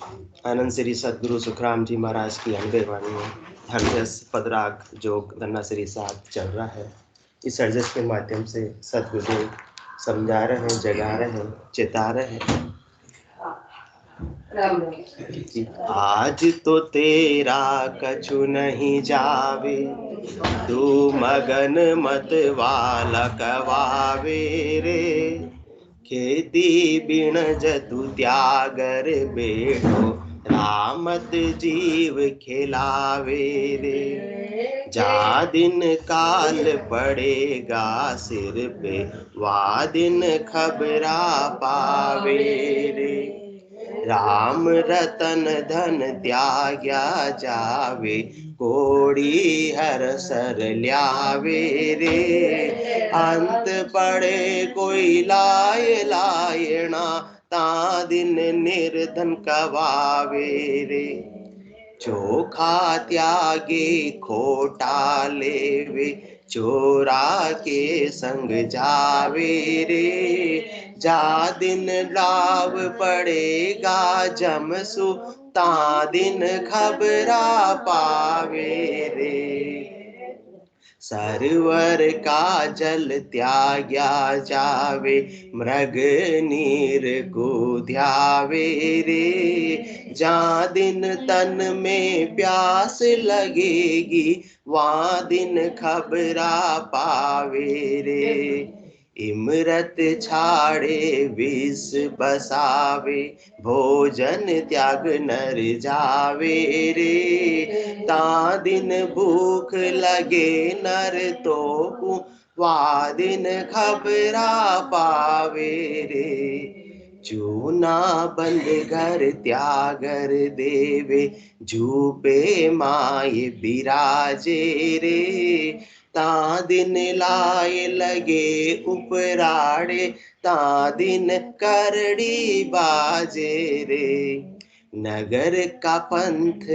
आनंद श्री सदगुरु सुखराम जी महाराज की अनबे वाणी में धनरस पदराग जोग धन्ना श्री साथ चल रहा है। इस सर्जस के माध्यम से सदगुरुदेव समझा रहे हैं, जगा रहे हैं, चेता रहे हैं कि आज तो तेरा कछु नहीं जावे, तू मगन मत वाला कवावे रे। खेती बिन जतु त्यागर बेठो, रामत जीव खिलावे रे। जा दिन काल पड़ेगा सिर पे, वा दिन खबरा पावे रे। राम रतन धन त्याग्या जावे, कोड़ी हर सर ल्यावे रे। अंत पड़े कोई लाय लायना, ता दिन निर्धन कवावे रे। चोखा त्यागे खोटा लेवे, चोरा के संग जावे रे। जा दिन लाभ पड़ेगा जमसु, ता दिन खबरा पावे रे। सरवर का जल त्याग्या जावे, मृग नीर को ध्यावे रे। जा दिन तन में प्यास लगेगी, वहाँ दिन खबरा पावे रे। इमरत छाड़े विष बसावे, भोजन त्याग नर जावे रे। ता दिन भूख लगे नर तो, वा दिन खबरा पावे रे। चूना बंद घर त्यागर देवे, झूपे माए बिराजे रे। ता दिन लाए लगे उपराड़े, ता दिन करड़ी बाजे रे। नगर का पंथ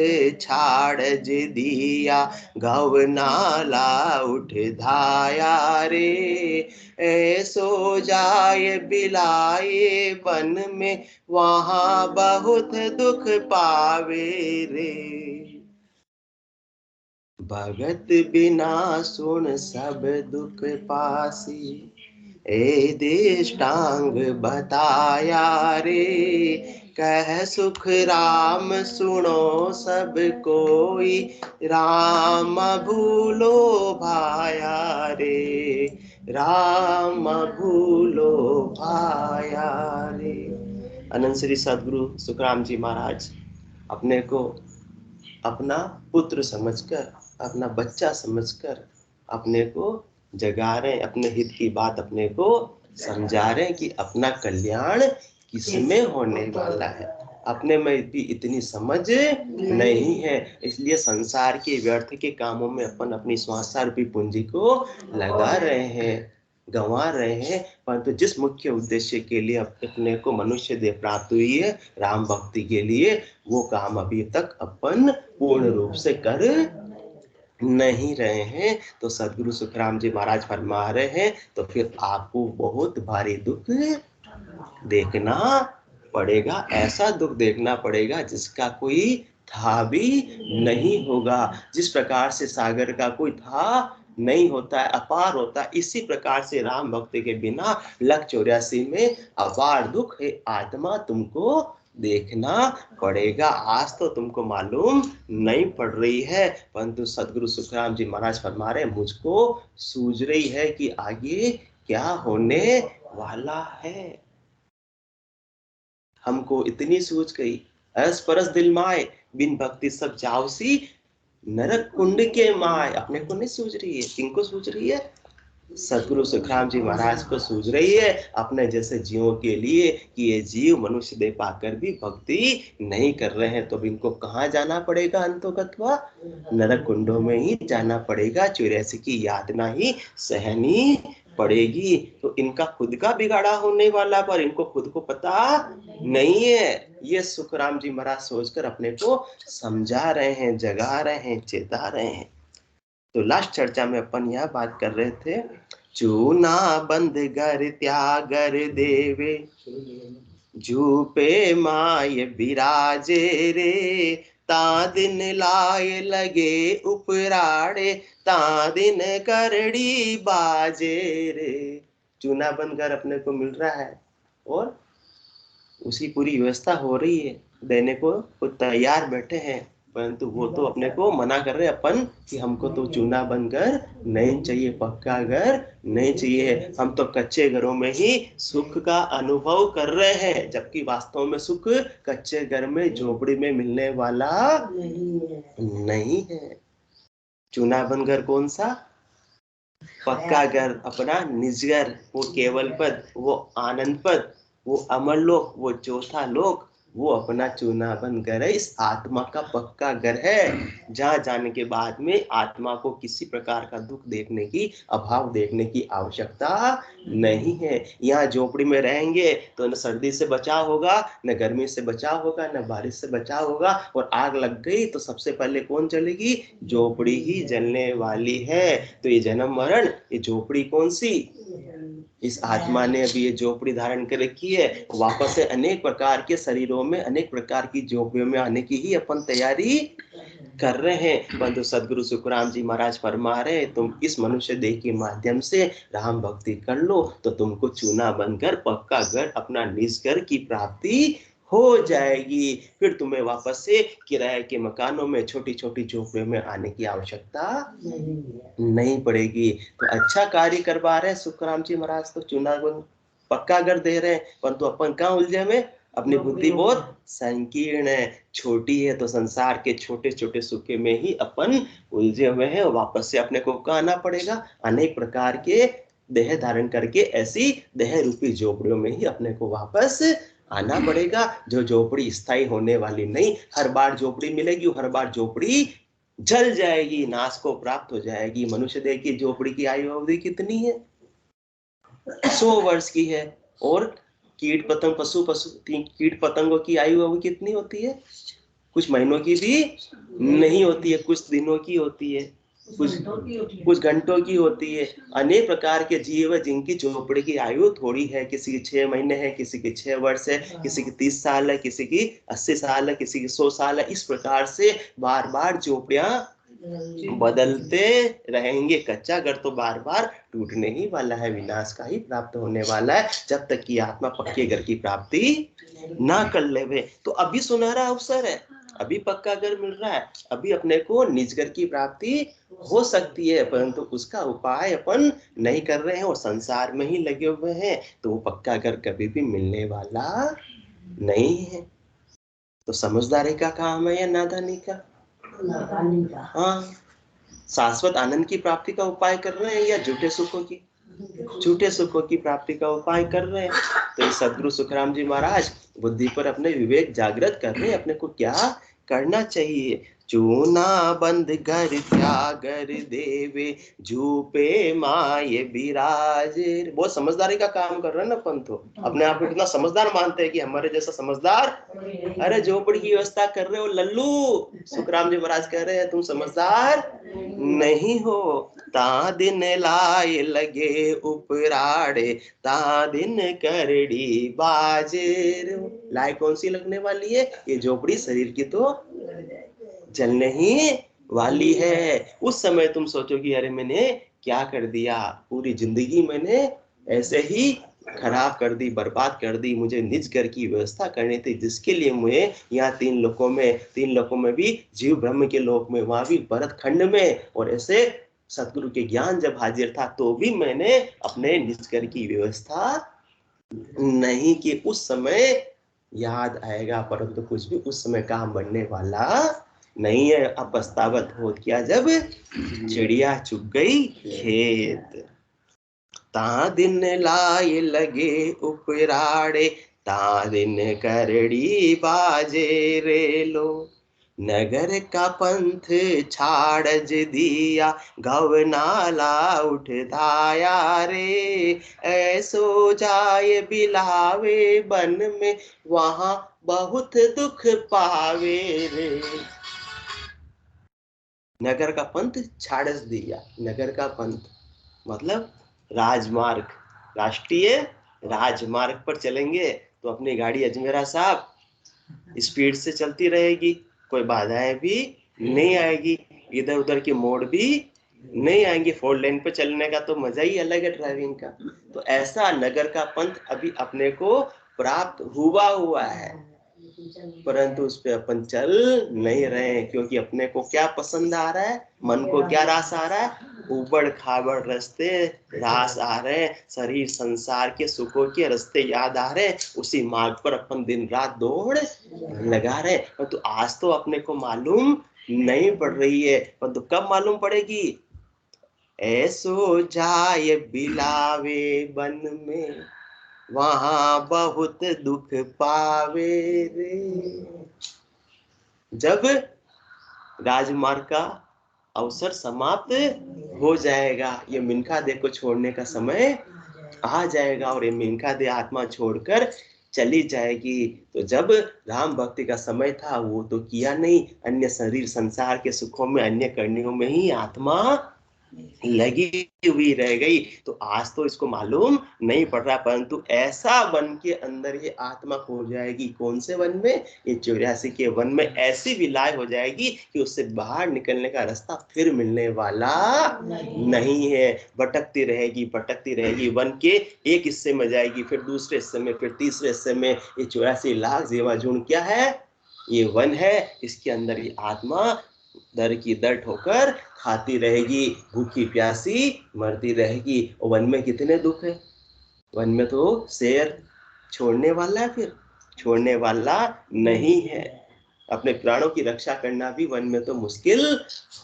छाड़ दिया, गौ नाला उठ धाया रे। ऐसो जाए बिलाए वन में, वहाँ बहुत दुख पावे रे। भगत बिना सुन सब दुख पासी, ए देश टांग बताया रे। कह सुख राम सुनो सब कोई, राम भूलो भाया रे। राम भूलो भाया रे। अनंत श्री सदगुरु सुखराम जी महाराज अपने को अपना पुत्र समझकर, अपना बच्चा समझकर अपने को जगा रहे, अपने हित की बात अपने को समझा रहे कि अपना कल्याण किसमें होने वाला है। अपने में भी इतनी समझ नहीं है, इसलिए संसार के व्यर्थ के कामों में अपन अपनी स्वास्थ्य रूपी पूंजी को लगा रहे हैं, गंवा रहे हैं। परंतु जिस मुख्य उद्देश्य के लिए अपने को मनुष्य देह प्राप्त हुई है, राम भक्ति के लिए, वो काम अभी तक अपन पूर्ण रूप से कर नहीं रहे हैं। तो सदगुरु सुखराम जी महाराज फरमा रहे हैं, तो फिर आपको बहुत भारी दुख देखना पड़ेगा। ऐसा दुख देखना पड़ेगा जिसका कोई था भी नहीं होगा। जिस प्रकार से सागर का कोई था नहीं होता है, अपार होता है, इसी प्रकार से राम भक्त के बिना 184 में अपार दुख है आत्मा तुमको देखना पड़ेगा। आज तो तुमको मालूम नहीं पड़ रही है, परंतु सदगुरु सुखराम जी महाराज फरमा रहे मुझको सूझ रही है कि आगे क्या होने वाला है। हमको इतनी सूझ गई, अस परस दिल माए, बिन भक्ति सब जावसी नरक कुंड के माए। अपने को नहीं सूझ रही है, किनको सूझ रही है? सदगुरु सुखराम जी महाराज को सूझ रही है अपने जैसे जीवों के लिए कि ये जीव मनुष्य देह पाकर भी भक्ति नहीं कर रहे हैं, तो इनको कहाँ जाना पड़ेगा? अंतोगत्वा नरक कुंडों में ही जाना पड़ेगा, 84 की यातना ही सहनी पड़ेगी। तो इनका खुद का बिगाड़ा होने वाला, पर इनको खुद को पता नहीं है। ये सुखराम जी महाराज सोचकर अपने को समझा रहे हैं, जगा रहे हैं, चेता रहे हैं। तो लास्ट चर्चा में अपन यह बात कर रहे थे, चूना बंद घर त्यागर देवे, झूपे माय बिराजे रे, ता दिन लाए लगे उपराड़े, ता दिन करड़ी बाजे रे। चूना बनकर अपने को मिल रहा है और उसकी पूरी व्यवस्था हो रही है, देने को वो तैयार बैठे हैं, परंतु वो तो अपने को मना कर रहे अपन कि हमको तो चूना बनकर नहीं चाहिए, पक्का घर नहीं चाहिए, हम तो कच्चे घरों में ही सुख का अनुभव कर रहे हैं, जबकि वास्तव में सुख कच्चे घर में झोपड़ी में मिलने वाला नहीं है। चूना बनकर कौन सा? पक्का घर, अपना निज घर, वो केवल पद, वो आनंद पद, वो अमर लोक, वो चौथा लोक, वो अपना चूना बन घर है, इस आत्मा का पक्का घर है, जहां जाने के बाद में आत्मा को किसी प्रकार का दुख देखने की, अभाव देखने की आवश्यकता नहीं है। यहाँ झोपड़ी में रहेंगे तो न सर्दी से बचाव होगा, न गर्मी से बचाव होगा, न बारिश से बचाव होगा, और आग लग गई तो सबसे पहले कौन जलेगी? झोपड़ी ही जलने वाली है। तो ये जन्म मरण, ये झोपड़ी कौन सी? इस आत्मा ने अभी ये झोपड़ी धारण कर रखी है, वापस से अनेक प्रकार के शरीरों में, अनेक प्रकार की झोपड़ियों में आने की ही अपन तैयारी कर रहे हैं। परंतु सदगुरु सुखराम जी महाराज फरमा रहे, तुम इस मनुष्य देह के माध्यम से राम भक्ति कर लो तो तुमको चूना बनकर पक्का घर, अपना निज घर की प्राप्ति हो जाएगी। फिर तुम्हें वापस से किराए के मकानों में, छोटी छोटी झोपड़ियों में आने की आवश्यकता नहीं पड़ेगी। तो अच्छा कार्य करवा रहे सुखराम जी महाराज, तो चूना बन पक्का घर दे रहे हैं, परंतु अपन कहाँ उलझे में? अपनी बुद्धि बहुत संकीर्ण है, छोटी है, तो संसार के छोटे छोटे सुखे में ही अपन उलझे हुए हैं। वापस से अपने को कहाँ आना पड़ेगा? अनेक प्रकार के देह धारण करके ऐसी देह रूपी झोपड़ियों में ही अपने को वापस आना पड़ेगा, जो झोपड़ी स्थायी होने वाली नहीं। हर बार झोपड़ी मिलेगी, हर बार झोपड़ी जल जाएगी, नाश को प्राप्त हो जाएगी। मनुष्य देह की झोपड़ी की आयु अवधि कितनी है? 100 वर्ष की है। और कीट पतंग, कीट पतंगों की आयु अवधि कितनी होती है? कुछ महीनों की भी नहीं होती है, कुछ दिनों की होती है, कुछ घंटों की होती है। अनेक प्रकार के जीव है जिनकी झोपड़ी की आयु थोड़ी है, किसी की 6 महीने है, किसी की 6 वर्ष है, किसी की 30 साल है, किसी की 80 साल है, किसी की 100 साल है। इस प्रकार से बार बार झोपड़ियां बदलते रहेंगे। कच्चा घर तो बार बार टूटने ही वाला है, विनाश का ही प्राप्त होने वाला है, जब तक कि आत्मा पक्के घर की प्राप्ति ना कर लेवे। तो अभी सुनहरा अवसर है, अभी पक्का घर मिल रहा है, अभी अपने को निज घर की प्राप्ति हो सकती है, परंतु उसका उपाय अपन नहीं कर रहे हैं और संसार में ही लगे हुए हैं, तो वो पक्का घर कभी भी मिलने वाला नहीं है। तो समझदारी का काम है या नादानी का? हाँ, शाश्वत आनंद की प्राप्ति का उपाय कर रहे हैं या झूठे सुखों की? झूठे सुखों की प्राप्ति का उपाय कर रहे हैं। तो सदगुरु सुखराम जी महाराज बुद्धि पर अपने विवेक जागृत कर रहे हैं, अपने को क्या करना चाहिए। चूना बंद घर त्यागर देवे, झूपे माये बिराजे। बहुत समझदारी का काम कर रहे हैं ना अपन, तो अपने आप को कितना समझदार मानते हैं कि हमारे जैसा समझदार। अरे झोपड़ी की व्यवस्था कर रहे हो लल्लू, सुखराम जी महाराज कह रहे हैं तुम समझदार नहीं हो। ता दिन लाए लगे उपराड़े, ता दिन करड़ी बाजे। लाए कौन सी लगने वाली है? ये झोपड़ी शरीर की तो जलने ही वाली है। उस समय तुम सोचोगी अरे मैंने क्या कर दिया, पूरी जिंदगी मैंने ऐसे ही खराब कर दी, बर्बाद कर दी। मुझे निज घर की व्यवस्था करनी थी, जिसके लिए मुझे यहाँ 3 लोकों में भी, जीव ब्रह्म के लोक में, वहां भी भरत खंड में, और ऐसे सतगुरु के ज्ञान जब हाजिर था तो भी मैंने अपने निज घर की व्यवस्था नहीं की। उस समय याद आएगा, परंतु कुछ भी उस समय काम बनने वाला नहीं है। अब पछतावत हो क्या जब चिड़िया चुग गई खेत। ता दिन लाए लगे उपराड़े, ता दिन करड़ी बाजे रे लो। नगर का पंथ छाड़ज दिया, गवनाला उठ धाया रे। ऐसो जाए बिलावे बन में, वहां बहुत दुख पावे रे। नगर का पंथ छाड़ज दिया, नगर का पंथ मतलब राजमार्ग, राष्ट्रीय राजमार्ग पर चलेंगे तो अपनी गाड़ी अजमेरा साहब स्पीड से चलती रहेगी, कोई बाधाएं भी नहीं आएगी, इधर उधर के मोड़ भी नहीं आएंगे। 4 लेन पे चलने का तो मजा ही अलग है ड्राइविंग का। तो ऐसा नगर का पंथ अभी अपने को प्राप्त हुआ है, परंतु उस पे अपन चल नहीं रहे हैं, क्योंकि अपने को क्या पसंद आ रहा है, मन को क्या रास आ रहा है, उबड़ खाबड़ रास्ते रास आ रहे हैं, शरीर संसार के सुखों के रास्ते याद आ रहे हैं, उसी मार्ग पर अपन दिन रात दौड़ लगा रहे हैं। परंतु आज तो अपने को मालूम नहीं पड़ रही है, परंतु कब मालूम पड़ेगी? ऐसो जाए बिलावे वन में, वहां बहुत दुख पावे रे। जब राजमार्ग का अवसर समाप्त हो जाएगा, ये मिनखा देह को छोड़ने का समय आ जाएगा, और ये मिनखा देह आत्मा छोड़कर चली जाएगी। तो जब राम भक्ति का समय था वो तो किया नहीं, अन्य शरीर संसार के सुखों में, अन्य करनियों में ही आत्मा लगी हुई रह गई। तो आज तो इसको मालूम नहीं पड़ रहा, परंतु ऐसा वन के अंदर ये आत्मा खो जाएगी। कौन से वन में? ये 84 के वन में ऐसी विलाय हो जाएगी कि उससे बाहर निकलने का रास्ता फिर मिलने वाला नहीं है। भटकती रहेगी, वन के एक हिस्से में जाएगी, फिर दूसरे हिस्से में, फिर तीसरे हिस्से में। ये 84 लाख जीवाजून क्या है? ये वन है। इसके अंदर ये आत्मा दर की दर ठोकर खाती रहेगी, भूखी प्यासी मरती रहेगी। और वन में कितने दुख है, वन में तो शेर छोड़ने वाला है, फिर छोड़ने वाला नहीं है। अपने प्राणों की रक्षा करना भी वन में तो मुश्किल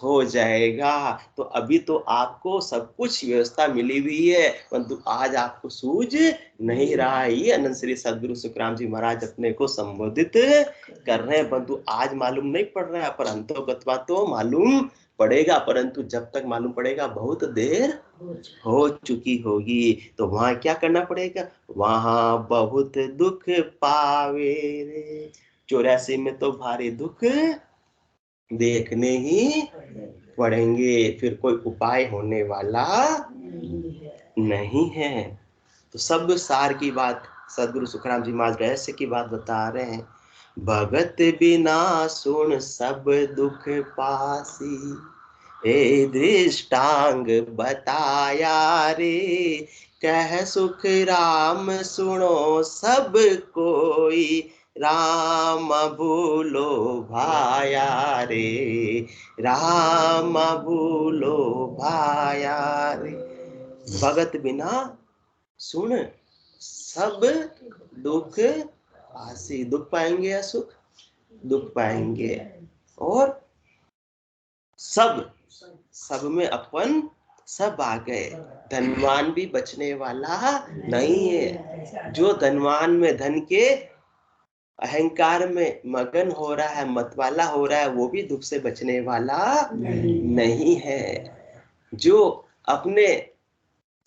हो जाएगा। तो अभी तो आपको सब कुछ व्यवस्था मिली हुई है, परंतु आज आपको सूझ नहीं रहा है। ये अनंत श्री सदगुरु सुखराम जी महाराज अपने को संबोधित कर रहे हैं, परंतु आज मालूम नहीं पड़ रहा है, पर अंतोगत्वा तो मालूम पड़ेगा। परंतु जब तक मालूम पड़ेगा बहुत देर हो चुकी होगी। तो वहां क्या करना पड़ेगा? वहां बहुत दुख पावे रे। 84 में तो भारी दुख देखने ही पड़ेंगे, फिर कोई उपाय होने वाला नहीं है। तो सब सार की बात सदगुरु सुखराम जी महाराज रहस्य की बात बता रहे हैं। भगत बिना सुन सब दुख पासी, ए दृष्टांग बताया रे। कह सुख राम सुनो सब कोई, राम भूलो भाया रे, राम भूलो भाया रे। भगत बिना सुन सब दुख पासी। दुख पाएंगे या सुख? दुख पाएंगे। और सब में अपन सब आ गए, धनवान भी बचने वाला नहीं है। जो धनवान में धन के अहंकार में मगन हो रहा है, मतवाला हो रहा है, वो भी दुख से बचने वाला नहीं है। जो अपने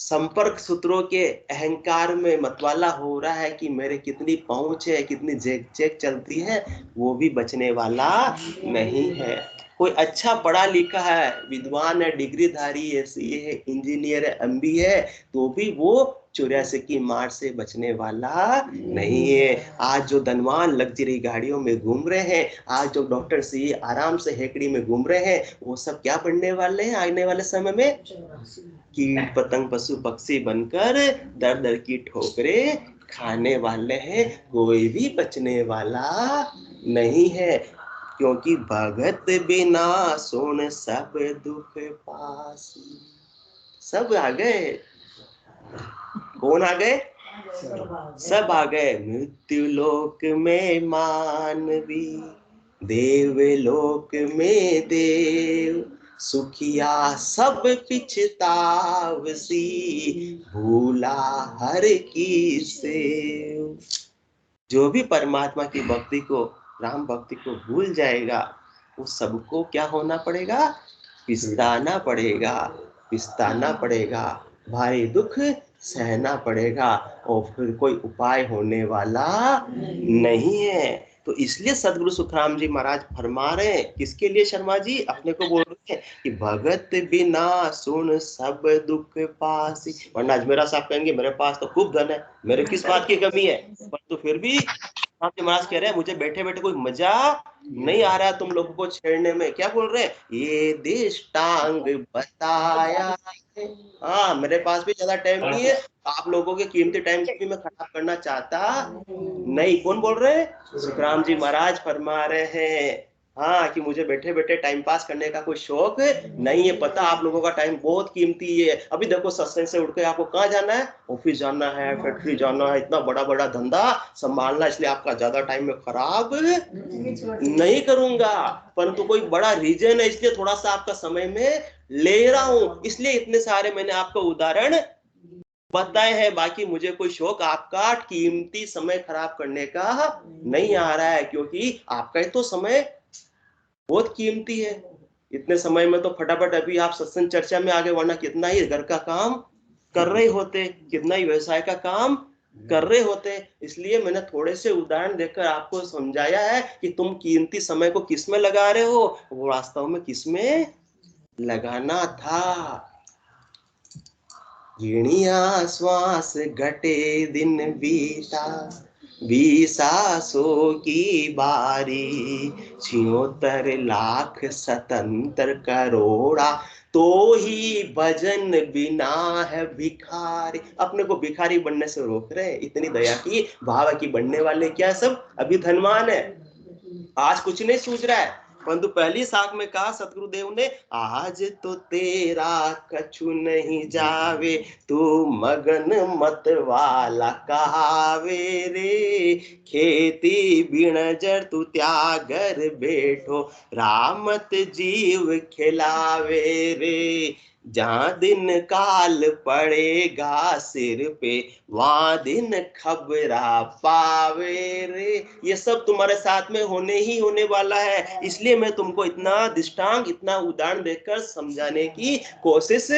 संपर्क सूत्रों के अहंकार में मतवाला हो रहा है कि मेरे कितनी पहुंच है, कितनी जेक जेक चलती है, वो भी बचने वाला नहीं है। कोई अच्छा पढ़ा लिखा है, विद्वान है, डिग्रीधारी है, सीए है, इंजीनियर है, एमबी है, तो भी वो 84 की मार से बचने वाला नहीं है। आज जो धनवान लग्जरी गाड़ियों में घूम रहे हैं, आज जो डॉक्टर सीए आराम से हेकड़ी में घूम रहे हैं, वो सब क्या बनने वाले हैं आने वाले समय में? कीट पतंग पशु पक्षी बनकर दर दर की ठोकरे खाने वाले हैं। कोई भी बचने वाला नहीं है, क्योंकि भगत बिना सुन सब दुख पासी। सब आ गए। कौन आ गए? सब आ गए। मृत्यु लोक में मानवी, देवलोक में देव, सुखिया सब पिछतावसी, भूला हर की सेव। जो भी परमात्मा की भक्ति को, राम भक्ति को भूल जाएगा, उस सबको क्या होना पड़ेगा? पिस्ताना पड़ेगा, पिस्ताना पड़ेगा, भारी दुख सहना पड़ेगा, और फिर कोई उपाय होने वाला नहीं है। तो इसलिए सदगुरु सुखराम जी महाराज फरमा रहे हैं, किसके लिए शर्मा जी? अपने को बोल रहे हैं कि भगत बिना सुन सब दुख पासी। वरना अजमेरा साहब कहेंगे मेरे पास तो खूब धन है, मेरे किस बात की कमी है, परंतु परंतु फिर भी आपके महाराज कह रहे हैं मुझे बैठे बैठे कोई मजा नहीं आ रहा तुम लोगों को छेड़ने में। क्या बोल रहे हैं? ये दृष्टांग बताया। हाँ, मेरे पास भी ज्यादा टाइम नहीं है, आप लोगों के कीमती टाइम को भी मैं खराब करना चाहता नहीं। कौन बोल रहे हैं? सुखराम जी महाराज फरमा रहे हैं हाँ कि मुझे बैठे बैठे टाइम पास करने का कोई शौक नहीं है। पता आप लोगों का टाइम बहुत कीमती है। अभी देखो सत्संग से उठ के आपको कहाँ जाना है? ऑफिस जाना है, फैक्ट्री जाना है, इतना बड़ा बड़ा धंधा संभालना, इसलिए आपका ज्यादा टाइम में खराब नहीं करूंगा, परंतु कोई बड़ा रीजन है इसलिए थोड़ा सा आपका समय में ले रहा हूं, इसलिए इतने सारे मैंने आपको उदाहरण बताए हैं। बाकी मुझे कोई शौक आपका कीमती समय खराब करने का नहीं आ रहा है, क्योंकि आपका ही तो समय बहुत कीमती है। इतने समय में तो फटाफट अभी आप सत्संग चर्चा में आगे, वरना कितना ही घर का काम कर रहे होते, कितना ही व्यवसाय का काम कर रहे होते। इसलिए मैंने थोड़े से उदाहरण देकर आपको समझाया है कि तुम कीमती समय को किस में लगा रहे हो, वो वास्तव में किस में लगाना था। गिणिया श्वास घटे दिन बीता, 20 की बारी, 76 लाख 77 करोड़ा, तो ही भजन बिना है भिखारी। अपने को भिखारी बनने से रोक रहे हैं। इतनी दया की भाव की बनने वाले क्या सब अभी धनवान है, आज कुछ नहीं सूझ रहा है। परंतु पहली साख में कहा सतगुरुदेव ने, आज तो तेरा कछु नहीं जावे, तू मगन मत वाला कहावे रे, खेती बिन जर तू त्यागर बैठो, रामत जीव खिलावे रे, जहां दिन काल पड़ेगा सिर पे, वहां दिन खबरा पावे रे। ये सब तुम्हारे साथ में होने ही होने वाला है, इसलिए मैं तुमको इतना दृष्टांत, इतना उदाहरण देकर समझाने की कोशिश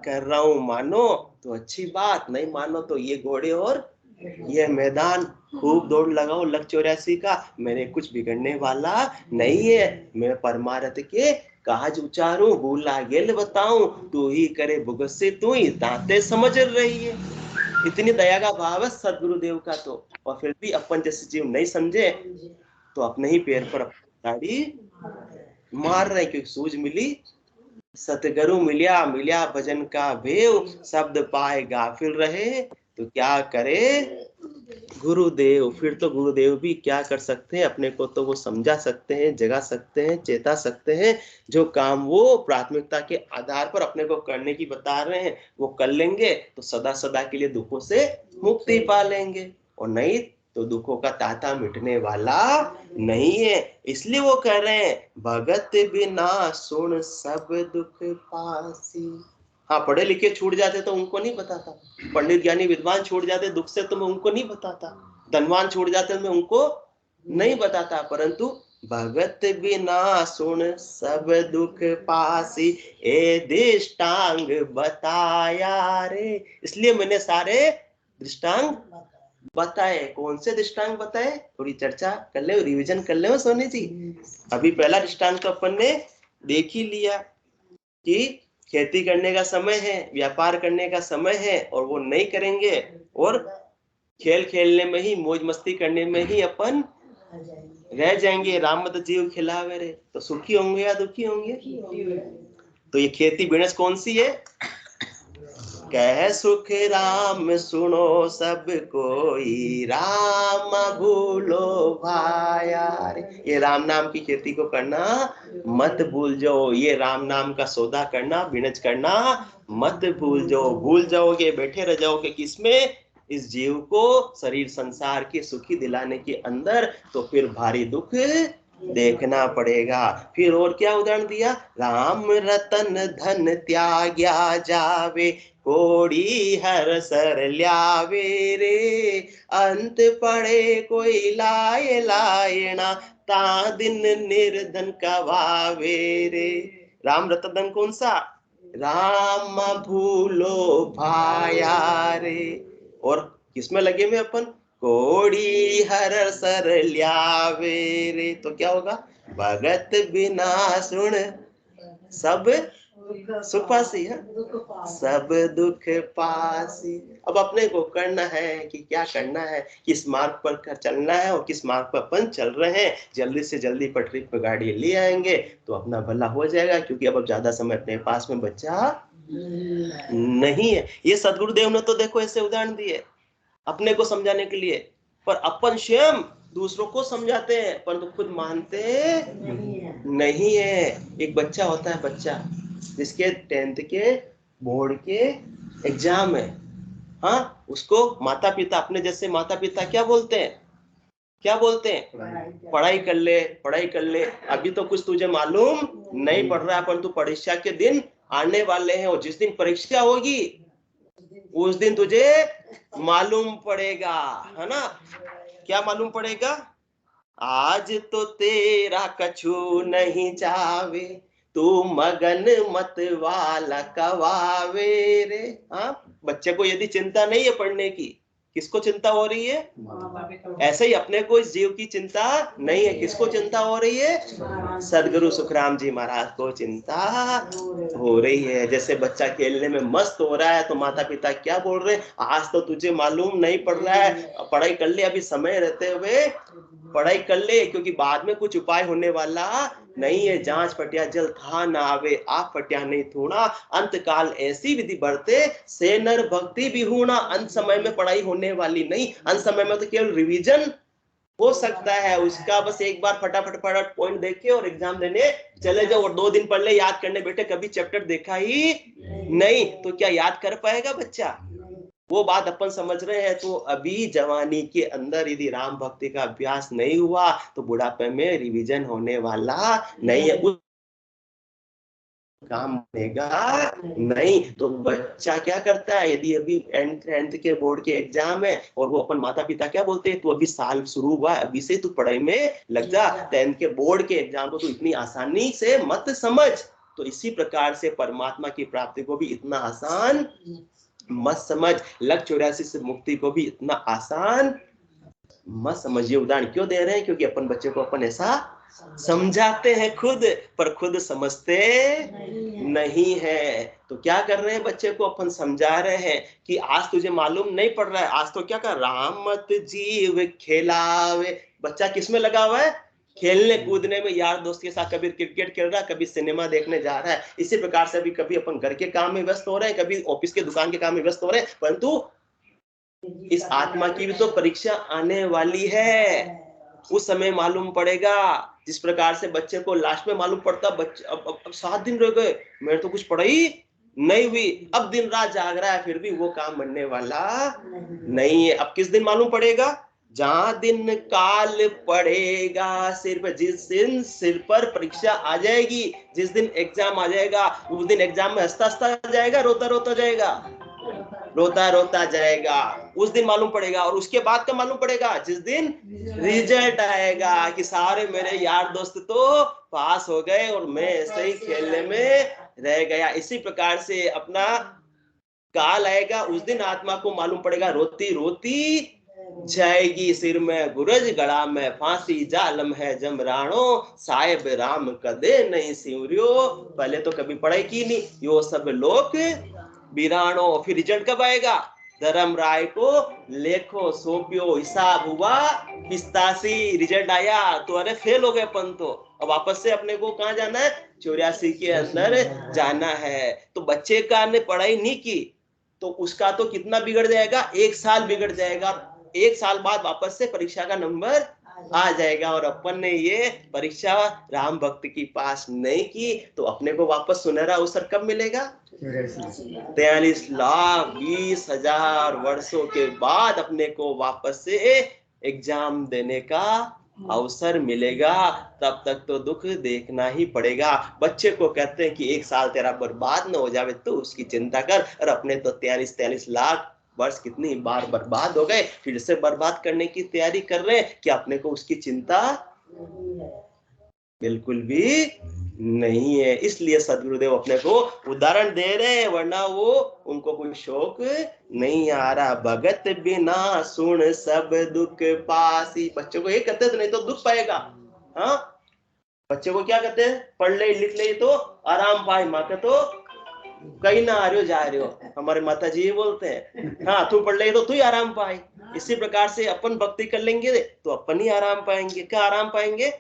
कर रहा हूं। मानो तो अच्छी बात, नहीं मानो तो ये घोड़े और ये मैदान, खूब दौड़ लगाओ लख 84 का, मेरे कुछ बिगड़ने वाला नहीं है। मैं परमार्थ के काज उचारूं, भूला गेल बताऊं, तू ही करे भुगत से तू ही दाते समझ रही है। इतनी दया का भाव है सदगुरुदेव का तो, और फिर भी अपन जैसे जीव नहीं समझे तो अपने ही पैर पर गाड़ी मार रहे, क्योंकि सूझ मिली सतगुरु मिलिया, मिलिया भजन का भेव, शब्द पाए गाफिल रहे तो क्या करे गुरुदेव। फिर तो गुरुदेव भी क्या कर सकते हैं, अपने को तो वो समझा सकते हैं, जगा सकते हैं, चेता सकते हैं। जो काम वो प्राथमिकता के आधार पर अपने को करने की बता रहे हैं वो कर लेंगे तो सदा सदा के लिए दुखों से मुक्ति पा लेंगे, और नहीं तो दुखों का ताता मिटने वाला नहीं है। इसलिए वो कह रहे हैं भगत बिना सुन सब दुख पासी। हाँ, पढ़े लिखे छूट जाते तो उनको नहीं पता था, पंडित ज्ञानी विद्वान छूट जाते दुख से तो मैं उनको नहीं बताता, धनवान छूट जाते मैं उनको नहीं बताता, परंतु भगत बिना सुन सब दुख पासी, ए दृष्टांग बताया रे। इसलिए मैंने सारे दृष्टांग बताए। कौन से दृष्टांत बताए, थोड़ी चर्चा कर ले, रिवीजन कर ले सोनी जी। अभी पहला दृष्टांत तो अपन ने देख ही लिया कि खेती करने का समय है, व्यापार करने का समय है, और वो नहीं करेंगे, और खेल खेलने में ही, मौज मस्ती करने में ही अपन रह जाएंगे। राम मत जीव खिलावे रे, तो सुखी होंगे या दुखी होंगे? तो ये खेती बिनस कौन सी है? कह सुख राम सुनो सब कोई, राम भूलो भाया रे। ये राम नाम की खेती को करना मत भूल जाओ, ये राम नाम का सौदा करना, बिनज करना मत भूल जाओ। भूल जाओगे, बैठे रह जाओगे किसमें? इस जीव को शरीर संसार के सुखी दिलाने के अंदर, तो फिर भारी दुख देखना पड़ेगा। फिर और क्या उदाहरण दिया? राम रतन धन त्याग्या जावे, कोड़ी हर सर ल्यावे रे, अंत पड़े कोई लाए लायना, ता दिन निर्धन कवावे रे। राम रतन धन कौन सा? राम भूलो भाया रे। और किसमें लगे में अपन? कोड़ी हर सर ल्यावे रे। तो क्या होगा? भगत बिना सुन सब सुख पासी है, सब दुख पासी। अब अपने को करना है कि क्या करना है, किस मार्ग पर चलना है और किस मार्ग पर अपन चल रहे हैं। जल्दी से जल्दी पटरी पर गाड़ी ले आएंगे तो अपना भला हो जाएगा, क्योंकि अब ज्यादा समय अपने पास में बचा नहीं है। ये सदगुरुदेव ने तो देखो ऐसे उदाहरण दिए अपने को समझाने के लिए, पर अपन स्वयं दूसरों को समझाते हैं परंतु तो खुद मानते नहीं है। एक बच्चा होता है, बच्चा जिसके 10th के बोर्ड के एग्जाम है, हाँ, उसको माता पिता, अपने जैसे माता पिता क्या बोलते हैं, क्या बोलते हैं, पढ़ाई कर ले, पढ़ाई कर ले। अभी तो कुछ तुझे मालूम नहीं पड़ रहा है, परंतु परीक्षा के दिन आने वाले हैं और जिस दिन परीक्षा होगी उस दिन तुझे मालूम पड़ेगा, है ना। क्या मालूम पड़ेगा, आज तो तेरा कछु नहीं चावे, तू मगन मत वाला कवावे रे। हाँ, बच्चे को यदि चिंता नहीं है पढ़ने की, किसको चिंता हो रही है, ऐसे ही अपने को इस जीव की चिंता नहीं है, किसको चिंता हो रही है, सदगुरु सुखराम जी महाराज को चिंता हो रही है। जैसे बच्चा खेलने में मस्त हो रहा है तो माता पिता क्या बोल रहे हैं, आज तो तुझे मालूम नहीं पड़ रहा है, पढ़ाई कर ले, अभी समय रहते हुए पढ़ाई कर ले, क्योंकि बाद में कुछ उपाय होने वाला नहीं है। जांच पटिया जल था ना आवे, आप पटिया नहीं थोड़ा, अंत काल ऐसी विधि बरते से नर भक्ति भी होना। अंत समय में पढ़ाई होने वाली नहीं, अंत समय में तो केवल रिवीजन हो सकता है उसका, बस एक बार फटाफट फटाफट पॉइंट देख के और एग्जाम देने चले जाओ और 2 दिन पढ़ ले, याद करने बेटे कभी चैप्टर देखा ही नहीं तो क्या याद कर पाएगा बच्चा। वो बात अपन समझ रहे हैं। तो अभी जवानी के अंदर यदि राम भक्ति का अभ्यास नहीं हुआ तो बुढ़ापे में रिवीजन होने वाला नहीं है, उस काम बनेगा नहीं। तो बच्चा क्या करता है, यदि अभी 10th के बोर्ड के एग्जाम है और वो अपन माता पिता क्या बोलते हैं, तो अभी साल शुरू हुआ है, अभी से तू पढ़ाई में लग जा, 10th के बोर्ड के एग्जाम को तू इतनी आसानी से मत समझ। तो इसी प्रकार से परमात्मा की प्राप्ति को भी इतना आसान मत समझ, लग 84 से मुक्ति को भी इतना आसान मत समझिए। उदाहरण क्यों दे रहे हैं, क्योंकि अपन बच्चे को अपन ऐसा समझाते हैं खुद, पर खुद समझते नहीं है। तो क्या कर रहे हैं, बच्चे को अपन समझा रहे हैं कि आज तुझे मालूम नहीं पड़ रहा है, आज तो क्या कर, राम मत जीव खेलावे। बच्चा किस में लगा हुआ है, खेलने कूदने में, यार दोस्त के साथ, कभी क्रिकेट खेल रहा है, कभी सिनेमा देखने जा रहा है। इसी प्रकार से अभी कभी अपन घर के काम में व्यस्त हो रहे हैं, कभी ऑफिस के दुकान के काम में व्यस्त हो रहे हैं, परंतु इस आत्मा की भी तो परीक्षा आने वाली है, उस समय मालूम पड़ेगा। जिस प्रकार से बच्चे को लास्ट में मालूम पड़ता, बच्चे अब 7 दिन रह गए, मेरे तो कुछ पढ़ाई नहीं हुई, अब दिन रात जाग रहा है, फिर भी वो काम बनने वाला नहीं है। अब किस दिन मालूम पड़ेगा, जहां दिन काल पड़ेगा सिर पर, जिस दिन सिर पर परीक्षा आ जाएगी, जिस दिन एग्जाम आ जाएगा, उस दिन एग्जाम में हंसता हंसता जाएगा, रोता रोता जाएगा, रोता रोता जाएगा, उस दिन मालूम पड़ेगा। और उसके बाद का मालूम पड़ेगा जिस दिन रिजल्ट आएगा कि सारे मेरे यार दोस्त तो पास हो गए और मैं ऐसे ही खेलने में रह गया। इसी प्रकार से अपना काल आएगा, उस दिन आत्मा को मालूम पड़ेगा, रोती रोती जाएगी, सिर में गुरज गला में फांसी, जालम है जमरानो, साहेब राम कदे नहीं सिमरियो। पहले तो कभी पढ़ाई की नहीं, यो सब लोग बिरानो। फिर रिजल्ट कब आएगा, धर्म राय को लेखो सौंपियो, हिसाब हुआ 85, रिजल्ट आया तो अरे फेल हो गए अपन तो, अब वापस से अपने को कहाँ जाना है, 84 के अंदर जाना है। तो बच्चे का ने पढ़ाई नहीं की तो उसका तो कितना बिगड़ जाएगा, 1 साल बिगड़ जाएगा, 1 साल बाद वापस से परीक्षा का नंबर आ जाएगा। और अपन ने ये परीक्षा राम भक्त की पास नहीं की तो अपने को वापस सुनहरा अवसर कब मिलेगा, 43,20,000 वर्षों के बाद अपने को वापस से एग्जाम देने का अवसर मिलेगा। तब तक तो दुख देखना ही पड़ेगा। बच्चे को कहते हैं कि 1 साल तेरा बर्बाद न हो जावे तो उसकी चिंता कर, और अपने तो 43 लाख वर्ष कितनी बार बर्बाद हो गए, फिर से बर्बाद करने की तैयारी कर रहे हैं कि अपने को उसकी चिंता बिल्कुल भी नहीं है। इसलिए सदगुरुदेव अपने को उदाहरण दे रहे हैं, वरना वो उनको कोई शौक नहीं आ रहा। भगत बिना सुन सब दुख पासी, बच्चों को ये कहते तो नहीं तो दुख पाएगा। हाँ, बच्चे को क्या कहते हैं, पढ़ ले लिख ले तो आराम पाए, माँ का तो कहीं ना आ रहे हो जा रहे हो, हमारे माता जी ये बोलते हैं। हाँ तू पढ़ ले तो तू ही आराम पाए। इसी प्रकार से अपन भक्ति कर लेंगे तो अपन ही आराम पाएंगे। क्या आराम पाएंगे,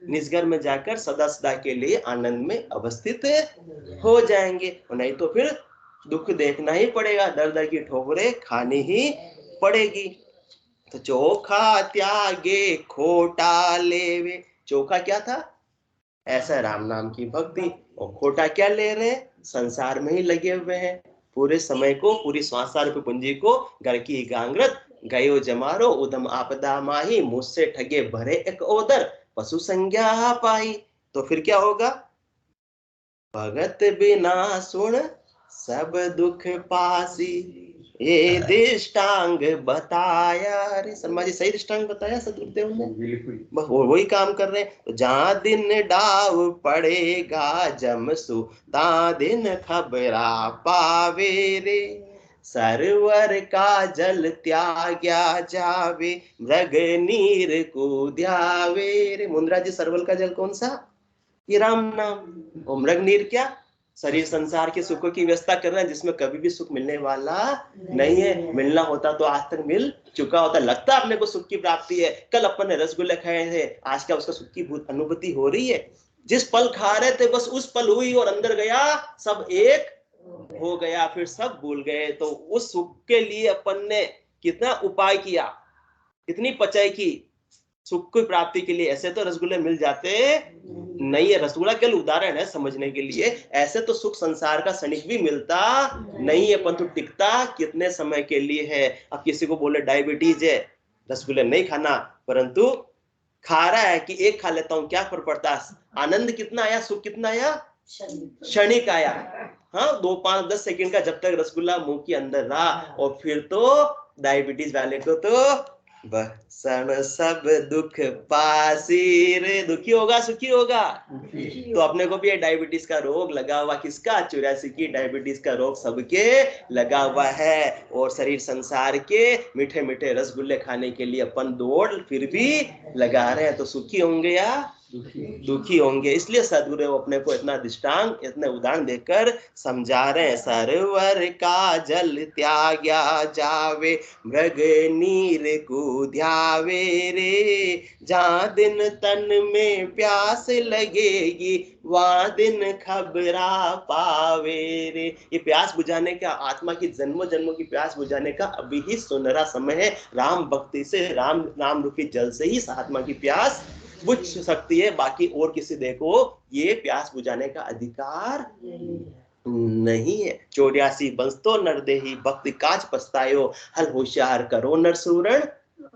निज घर में जाकर सदा सदा के लिए आनंद में अवस्थित हो जाएंगे। और नहीं तो फिर दुख देखना ही पड़ेगा, दर दर की ठोकरें खानी ही पड़ेगी। तो चोखा त्यागे खोटा लेवे, चोखा क्या था, ऐसा राम नाम की भक्ति, और खोटा क्या ले रहे हैं, संसार में ही लगे हुए हैं। पूरे समय को, पूरी स्वांसा रूपी पूंजी को घर की गांगरत गयो जमारो, उदम आपदा माही, मुझसे ठगे भरे एक ओदर, पशु संज्ञा पाई। तो फिर क्या होगा, भगत बिना सुन सब दुख पासी, ये दृष्टांग बताया। अरे शर्मा जी सही दृष्टांग बताया सदगुरुदेव ने, वही काम कर रहे हैं। तो जहां दिन डाव पड़ेगा जमसु, ता दिन खबरा पावे रे, सरवर का जल त्याग्या जावे, मृग नीर को ध्यावे रे। मुंद्रा जी सरवल का जल कौन सा, ये राम नाम। और मृग नीर क्या, शरीर संसार के सुखों की व्यवस्था कर रहे हैं, जिसमें कभी भी सुख मिलने वाला नहीं है। मिलना होता तो आज तक मिल चुका होता। लगता अपने को सुख की प्राप्ति है, कल अपन ने रसगुल्ले खाए थे, आज क्या उसका सुख की अनुभूति हो रही है। जिस पल खा रहे थे बस उस पल हुई और अंदर गया सब एक हो गया, फिर सब भूल गए। तो उस सुख के लिए अपन ने कितना उपाय किया, कितनी पचाई की सुख की प्राप्ति के लिए। ऐसे तो रसगुल्ले मिल जाते नहीं है, रसगुल्ला केवल उदाहरण है समझने के लिए। ऐसे तो सुख संसार का क्षणिक भी मिलता नहीं है, परंतु टिकता कितने समय के लिए है। अब किसी को बोले डायबिटीज है, रसगुल्ले नहीं खाना, परंतु खा रहा है कि एक खा लेता हूं, क्या फर्क पड़ता, आनंद कितना आया, सुख कितना आया, क्षणिक आया। हाँ 2 5 10 सेकंड का जब तक रसगुल्ला मुंह के अंदर रहा, और फिर तो डायबिटीज वाले को तो बसन सब दुख पासी रे, दुखी होगा सुखी होगा। तो अपने को भी ये डायबिटीज का रोग लगा हुआ, किसका, 84 की डायबिटीज का रोग सबके लगा हुआ है। और शरीर संसार के मीठे मीठे रसगुल्ले खाने के लिए अपन दौड़ फिर भी लगा रहे हैं, तो सुखी होंगे या दुखी होंगे। इसलिए सदगुरु अपने को इतना दृष्टांत, इतने उदाहरण देकर समझा रहे हैं। सरवर का जल त्याग्या जावे, मृग नीर को ध्यावे रे, जहां दिन तन में प्यास लगेगी, वहां दिन खबरा पावे रे। ये प्यास बुझाने का, आत्मा की जन्मों जन्मों की प्यास बुझाने का अभी ही सुनहरा समय है। राम भक्ति से, राम रूपी जल से ही आत्मा की प्यास बुझ सकती है। बाकी और किसी देखो ये प्यास बुझाने का अधिकार नहीं है। 84 बंस तो नरदेही, भक्ति काज पछतायो, हल होशियार करो नरसूरण,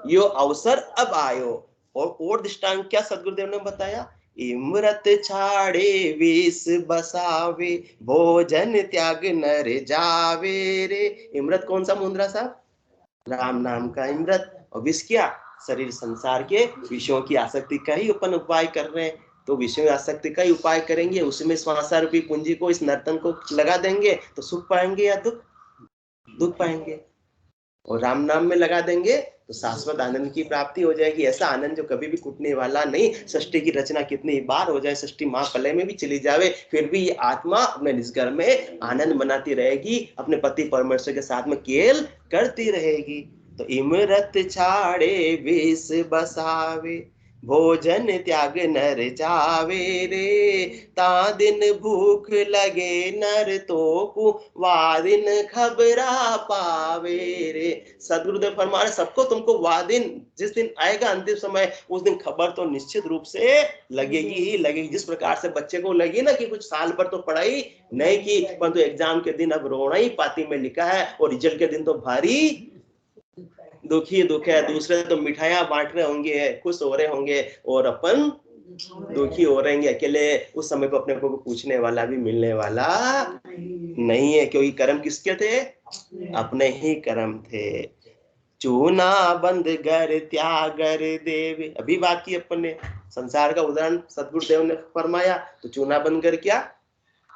यो अवसर अब आयो। और दृष्टांत क्या सदगुरुदेव ने बताया, इमरत छाड़े विष बसावे, भोजन त्याग नर जावे रे। इमरत कौन सा मुंद्रा साहब, राम नाम का इमरत। और विष क्या, शरीर संसार के विषयों की आसक्ति का ही अपन उपाय कर रहे हैं। तो विषय आसक्ति का ही उपाय करेंगे, उसमें स्वांसा रूपी पूंजी को, इस नर्तन को लगा देंगे तो सुख पाएंगे या दुख पाएंगे। और राम नाम में लगा देंगे तो शाश्वत आनंद की प्राप्ति हो जाएगी। ऐसा आनंद जो कभी भी टूटने वाला नहीं। सृष्टि की रचना कितनी बार हो जाए, सृष्टि महाप्रलय में भी चली जावे, फिर भी ये आत्मा अपने निज घर में आनंद मनाती रहेगी, अपने पति परमेश्वर के साथ में खेल करती रहेगी। तो इमरत छाड़े विष बसावे, भोजन त्याग नर जावे रे, ता दिन भूख लगे नर तो वा दिन खबरा पावे रे। सदगुरुदेव फरमा रहे सबको, तुमको वह दिन, जिस दिन आएगा अंतिम समय, उस दिन खबर तो निश्चित रूप से लगेगी ही लगेगी। जिस प्रकार से बच्चे को लगी ना कि कुछ साल भर तो पढ़ाई नहीं की, परंतु एग्जाम के दिन अब रोना ही पाती में लिखा है, और रिजल्ट के दिन तो भारी दुखी दुख है। दूसरे तो मिठाइयां बांट रहे होंगे, खुश हो रहे होंगे, और अपन दुखी हो रहे हैं अकेले। उस समय को अपने को पूछने वाला भी मिलने वाला नहीं है, क्योंकि कर्म किसके थे, अपने ही कर्म थे। चूना बंद घर त्यागर देव, अभी बात की अपन ने, संसार का उदाहरण सदगुरुदेव ने फरमाया। तो चूना बंद कर क्या,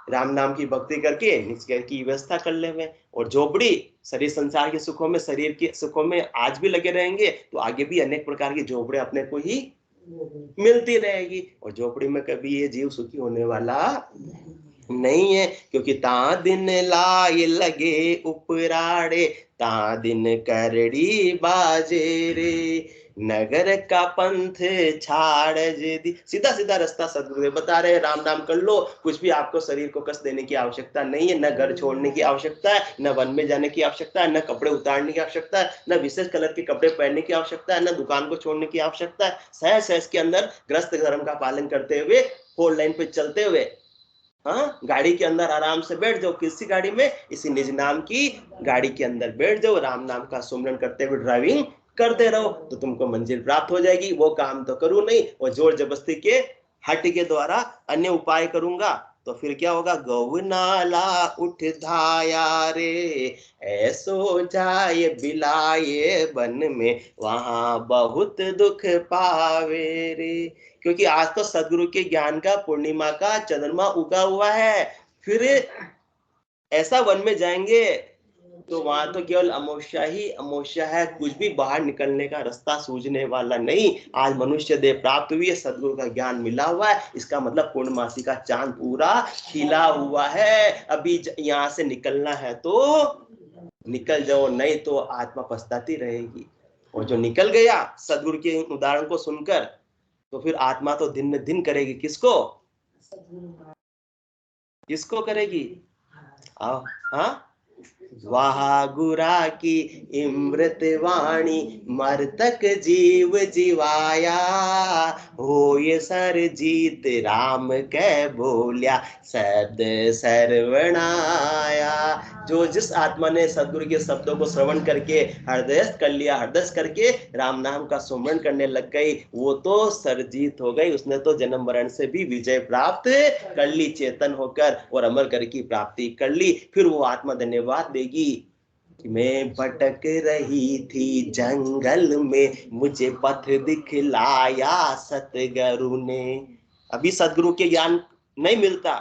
राम नाम की भक्ति करके निज घर की व्यवस्था कर ले में। और झोपड़ी शरीर संसार के सुखों में, शरीर के सुखों में आज भी लगे रहेंगे, तो आगे भी अनेक प्रकार की झोपड़े अपने को ही मिलती रहेगी। और झोपड़ी में कभी ये जीव सुखी होने वाला नहीं है, क्योंकि ता दिन लाए लगे उपराड़े, ता दिन करड़ी बाजे रे, नगर का पंथ छाड़ दी। सीधा सीधा रास्ता सदगुरु बता रहे, राम नाम कर लो, कुछ भी आपको शरीर को कष्ट देने की आवश्यकता नहीं है, न घर छोड़ने की आवश्यकता है, न वन में जाने की आवश्यकता है, न कपड़े उतारने की आवश्यकता है, न विशेष कलर के कपड़े पहनने की आवश्यकता है, न दुकान को छोड़ने की आवश्यकता है। सहज सहज के अंदर गृहस्थ धर्म का पालन करते हुए 4 लाइन पे चलते हुए, हाँ, गाड़ी के अंदर आराम से बैठ जाओ, किसी गाड़ी में, इसी निज नाम की गाड़ी के अंदर बैठ जाओ, राम नाम का सुमरन करते हुए ड्राइविंग करते रहो, तो तुमको मंजिल प्राप्त हो जाएगी। वो काम तो करूं नहीं, और जोर जबरदस्ती के हट के द्वारा अन्य उपाय करूंगा तो फिर क्या होगा? गौ नाला उठ धाया रे, ऐसो जाए बिलाए बन में, वहां बहुत दुख पावे रे। क्योंकि आज तो सदगुरु के ज्ञान का पूर्णिमा का चंद्रमा उगा हुआ है, फिर ऐसा वन में जाएंगे तो वहां तो केवल अमावस्या ही अमावस्या है, कुछ भी बाहर निकलने का रास्ता सूझने वाला नहीं। आज मनुष्य देह प्राप्त हुई है, सदगुरु का ज्ञान मिला हुआ है, इसका मतलब पूर्णमासी का चांद पूरा खिला हुआ है। अभी यहाँ से निकलना है तो निकल जाओ, नहीं तो आत्मा पछताती रहेगी। और जो निकल गया सदगुरु के उदाहरण को सुनकर, तो फिर आत्मा तो दिन में दिन करेगी। किसको किसको करेगी? आओ, हाँ, वाह गुरा की इमृत वाणी, मरतक जीव जीवाया, हो ये सर जीत राम कह बोलिया, शब्द सर्वणाया। जो जिस आत्मा ने सदगुरु के शब्दों को श्रवण करके हृदयस्थ कर लिया, हृदयस्थ करके राम नाम का सुमरन करने लग गई, वो तो सरजीत हो गई, उसने तो जन्म मरण से भी विजय प्राप्त कर ली, चेतन होकर और अमर कर की प्राप्ति कर ली। फिर वो आत्मा धन्यवाद देगी कि मैं भटक रही थी जंगल में, मुझे पथ दिखलाया सतगुरु ने। अभी सदगुरु के ज्ञान नहीं मिलता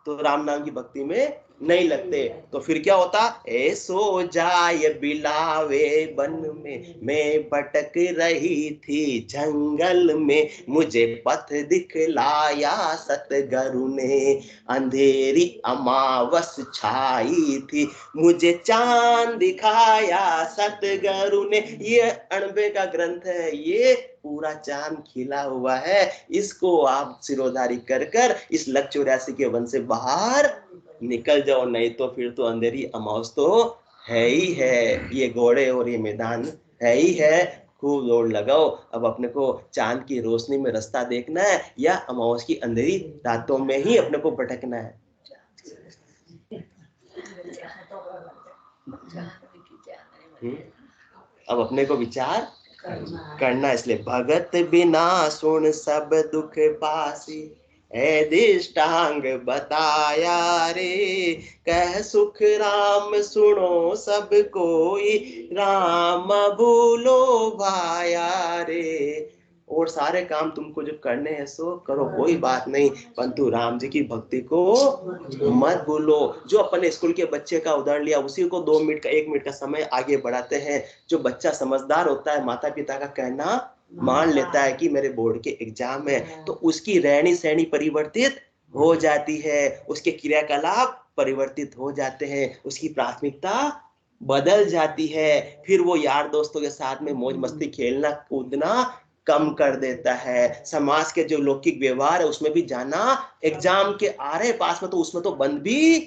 तो राम नाम की भक्ति में नहीं लगते, तो फिर क्या होता? ऐसो जाय बिलावे बन में, मैं भटक रही थी जंगल में, मुझे पथ दिखलाया सतगुरु ने, अंधेरी अमावस छाई थी, मुझे चांद दिखाया सतगुरु ने। ये अणबे का ग्रंथ है, ये पूरा चांद खिला हुआ है, इसको आप सिरोधारी कर कर इस लक 84 के वन से बाहर निकल जाओ, नहीं तो फिर तो अंधेरी अमावस तो है ही है। ये घोड़े और ये मैदान है ही है, खूब दौड़ लगाओ। अब अपने को चांद की रोशनी में रास्ता देखना है या अमावस की अंधेरी रातों में ही अपने को भटकना है? अब अपने को विचार करना। इसलिए भगत बिना सुन सब दुख पासी, है दृष्टांग बताया रे, कह सुख राम सुनो सब कोई, राम भूलो भाया रे। और सारे काम तुमको जो करने हैं सो करो, कोई बात नहीं, परंतु राम जी की भक्ति को मत भूलो। जो अपने स्कूल के बच्चे का उदाहरण लिया, उसी को 2 मिनट का 1 मिनट का समय आगे बढ़ाते हैं। जो बच्चा समझदार होता है, माता पिता का कहना मान लेता है कि मेरे बोर्ड के एग्जाम है, तो उसकी रहनी सहनी परिवर्तित हो जाती है, उसके क्रियाकलाप परिवर्तित हो जाते हैं, उसकी प्राथमिकता बदल जाती है। फिर वो यार दोस्तों के साथ में मौज मस्ती खेलना कूदना कम कर देता है, समाज के जो लौकिक व्यवहार है उसमें भी जाना, एग्जाम के आ रहे पास में तो उसमें तो बंद भी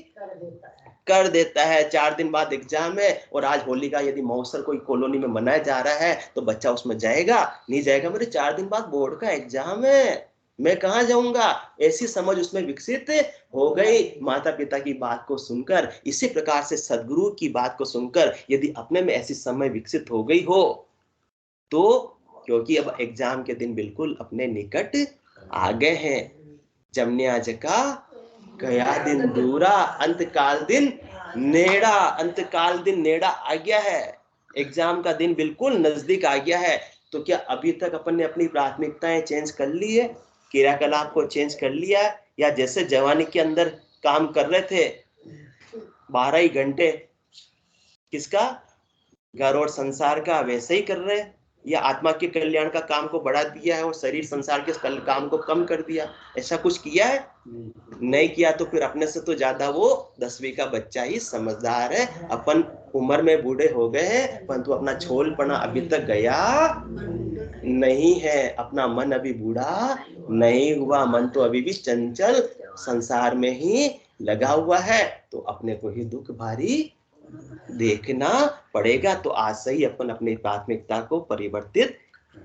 कर देता है। 4 दिन बाद एग्जाम है और आज होली का यदि महोत्सव कोई कॉलोनी में मनाया जा रहा है तो बच्चा उसमें जाएगा नहीं जाएगा? मेरे 4 दिन बाद बोर्ड का एग्जाम है, मैं कहाँ जाऊंगा? ऐसी समझ उसमें विकसित हो गई माता पिता की बात को सुनकर। इसी प्रकार से सदगुरु की बात को सुनकर यदि अपने में ऐसी समझ विकसित हो गई हो तो, क्योंकि अब एग्जाम के दिन बिल्कुल अपने निकट आ गए हैं, जमने आज का गया दिन दूरा, अंतकाल दिन नेड़ा, अंतकाल दिन नेड़ा आ गया है, एग्जाम का दिन बिल्कुल नजदीक आ गया है। तो क्या अभी तक अपन ने अपनी प्राथमिकताएं चेंज कर ली है, क्रियाकलाप को चेंज कर लिया है, या जैसे जवानी के अंदर काम कर रहे थे 12 ही घंटे किसका? घर और संसार का, वैसे ही कर रहे हैं? या आत्मा के कल्याण का काम को बढ़ा दिया है और शरीर संसार के काम को कम कर दिया? ऐसा कुछ किया है? नहीं किया। तो फिर अपने से तो ज्यादा वो 10वीं का बच्चा ही समझदार है। अपन उम्र में बूढ़े हो गए हैं, परंतु अपना छोलपना अभी तक गया नहीं है। अपना मन अभी बूढ़ा नहीं हुआ। मन तो अभी भी चंचल संसार में ही लगा हुआ है। तो अपने को ही दुख भारी देखना पड़ेगा। तो आज से ही अपन अपनी प्राथमिकता को परिवर्तित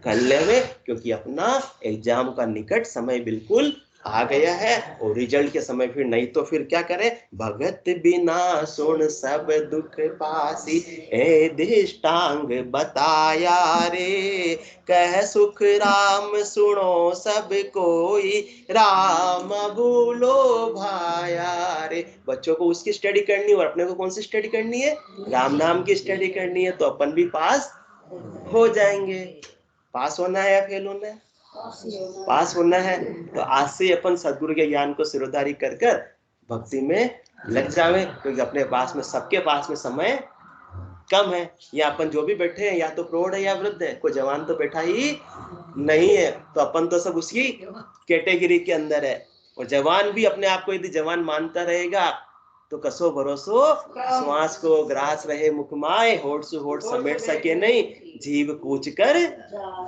कर लेवे, क्योंकि अपना एग्जाम का निकट समय बिल्कुल आ गया है। और रिजल्ट के समय फिर नहीं तो फिर क्या करें? भगत बिना सुन सब दुख पासी, ए दृष्टांग बताया रे। कह सुख राम सुनो सब कोई, राम भूलो भाया रे। बच्चों को उसकी स्टडी करनी है और अपने को कौन सी स्टडी करनी है? राम नाम की स्टडी करनी है। तो अपन भी पास हो जाएंगे। पास होना है या फेल होना है? पास होना है। तो आज से अपन सदगुरु के ज्ञान को सिरोधारी कर कर भक्ति में लग जावे, क्योंकि अपने पास में, सबके पास में समय कम है। या अपन जो भी बैठे हैं या तो प्रौढ़ है या वृद्ध है, कोई जवान तो बैठा ही नहीं है। तो अपन तो सब उसकी कैटेगरी के अंदर है। और जवान भी अपने आप को यदि जवान मानता रहेगा तो कसो भरोसो श्वास को ग्रास रहे मुखमाए, होठ से होठ समेट सके नहीं, जीव कूच कर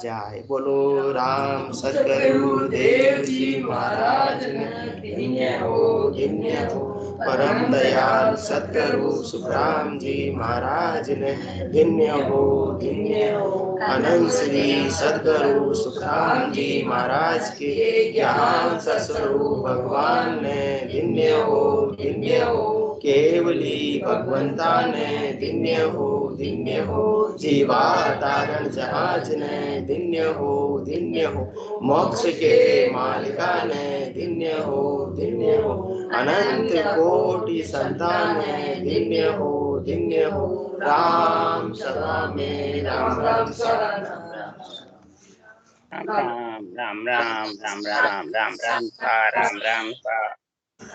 जाए। बोलो राम सतगुरु देव जी महाराज ने धन्य हो धन्य हो। परम दयाल सतगुरु सुखराम जी महाराज ने धन्य हो धन्य हो। अनंत श्री सतगुरु सुखराम जी महाराज के ज्ञान स्वरूप भगवान ने धन्य हो धन्य हो। केवली भगवंता ने धन्य हो धन्य हो। जीवा तारण जहाज ने धन्य हो धन्य हो। मोक्ष के मालिका ने धन्य हो धन्य हो। अनंत कोटि संतान ने धन्य हो धन्य हो। राम सदा में राम राम राम राम राम राम राम राम राम राम राम राम राम राम